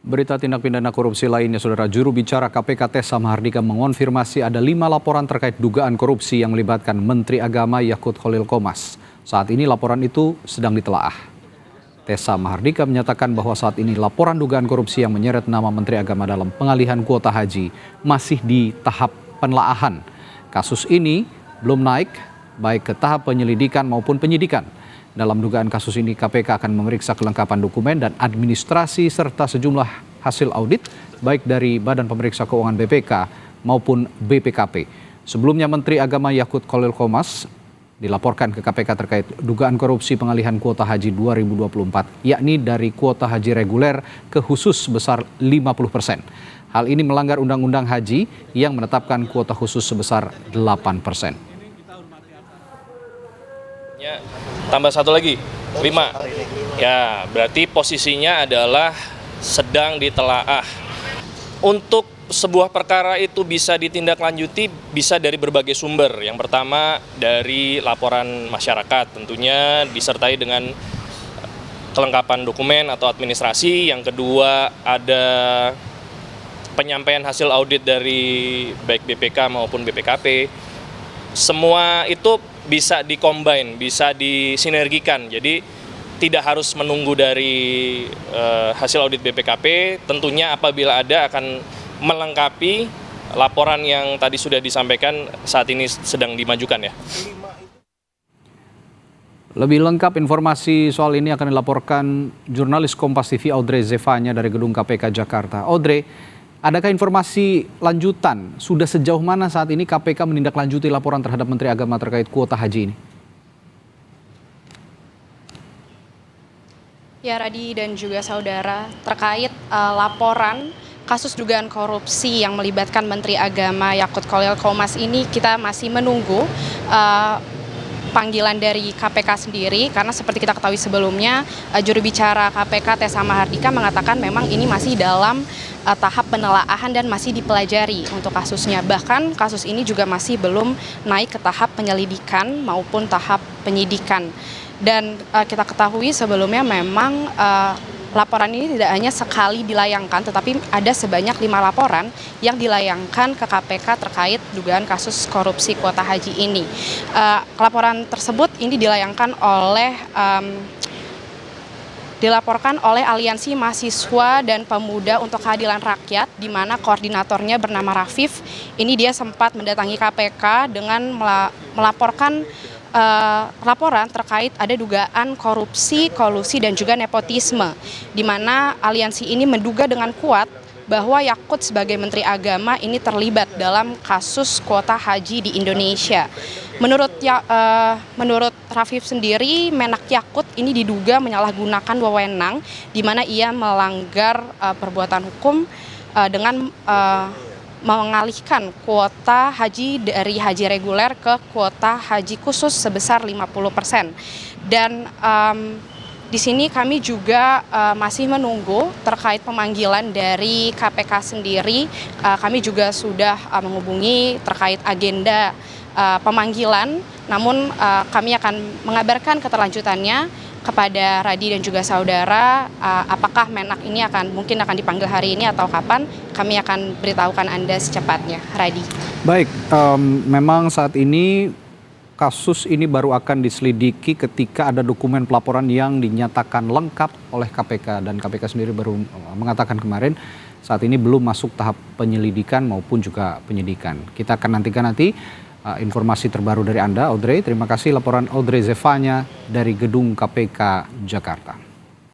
Berita tindak pidana korupsi lainnya, Saudara. Juru bicara KPK Tessa Mahardika mengonfirmasi ada 5 laporan terkait dugaan korupsi yang melibatkan Menteri Agama Yakut Khalil Qomas. Saat ini laporan itu sedang ditelaah. Tessa Mahardika menyatakan bahwa saat ini laporan dugaan korupsi yang menyeret nama Menteri Agama dalam pengalihan kuota haji masih di tahap penelaahan. Kasus ini belum naik baik ke tahap penyelidikan maupun penyidikan. Dalam dugaan kasus ini, KPK akan memeriksa kelengkapan dokumen dan administrasi serta sejumlah hasil audit, baik dari Badan Pemeriksa Keuangan BPK maupun BPKP. Sebelumnya, Menteri Agama Yakut Khalil Qomas dilaporkan ke KPK terkait dugaan korupsi pengalihan kuota haji 2024, yakni dari kuota haji reguler ke khusus sebesar 50%. Hal ini melanggar Undang-Undang Haji yang menetapkan kuota khusus sebesar 8%. Tambah satu lagi, 5. Ya, berarti posisinya adalah sedang ditelaah. Untuk sebuah perkara itu bisa ditindaklanjuti bisa dari berbagai sumber. Yang pertama dari laporan masyarakat, tentunya disertai dengan kelengkapan dokumen atau administrasi. Yang kedua ada penyampaian hasil audit dari baik BPK maupun BPKP. Semua itu bisa dikombin, bisa disinergikan. Jadi tidak harus menunggu dari hasil audit BPKP. Tentunya apabila ada akan melengkapi laporan yang tadi sudah disampaikan saat ini sedang dimajukan ya. Lebih lengkap informasi soal ini akan dilaporkan jurnalis Kompas TV Audrey Zevanya dari Gedung KPK Jakarta. Audrey, adakah informasi lanjutan? Sudah sejauh mana saat ini KPK menindaklanjuti laporan terhadap Menteri Agama terkait kuota haji ini? Ya, Radi dan juga saudara, terkait laporan kasus dugaan korupsi yang melibatkan Menteri Agama Yakut Khalil Qomas ini, kita masih menunggu panggilan dari KPK sendiri, karena seperti kita ketahui sebelumnya, juru bicara KPK Tessa Mahardika mengatakan memang ini masih dalam tahap penelaahan dan masih dipelajari untuk kasusnya. Bahkan kasus ini juga masih belum naik ke tahap penyelidikan maupun tahap penyidikan. Dan kita ketahui sebelumnya memang laporan ini tidak hanya sekali dilayangkan, tetapi ada sebanyak 5 laporan yang dilayangkan ke KPK terkait dugaan kasus korupsi kuota haji ini. Laporan tersebut ini dilaporkan oleh Aliansi Mahasiswa dan Pemuda untuk Keadilan Rakyat, di mana koordinatornya bernama Rafif. Ini dia sempat mendatangi KPK dengan melaporkan laporan terkait ada dugaan korupsi, kolusi, dan juga nepotisme, di mana aliansi ini menduga dengan kuat bahwa Yakut sebagai Menteri Agama ini terlibat dalam kasus kuota haji di Indonesia. Menurut Rafif sendiri, Menak Yakut ini diduga menyalahgunakan wewenang, di mana ia melanggar perbuatan hukum dengan mengalihkan kuota haji dari haji reguler ke kuota haji khusus sebesar 50%. Dan di sini kami juga masih menunggu terkait pemanggilan dari KPK sendiri. Kami juga sudah menghubungi terkait agenda pemanggilan, namun kami akan mengabarkan keterlanjutannya kepada Radi dan juga saudara. Apakah Menak ini mungkin akan dipanggil hari ini atau kapan, kami akan beritahukan Anda secepatnya, Radi. Baik, memang saat ini kasus ini baru akan diselidiki ketika ada dokumen pelaporan yang dinyatakan lengkap oleh KPK, dan KPK sendiri baru mengatakan kemarin saat ini belum masuk tahap penyelidikan maupun juga penyidikan. Kita akan nantikan informasi terbaru dari Anda, Audrey. Terima kasih laporan Audrey Zevanya dari Gedung KPK Jakarta.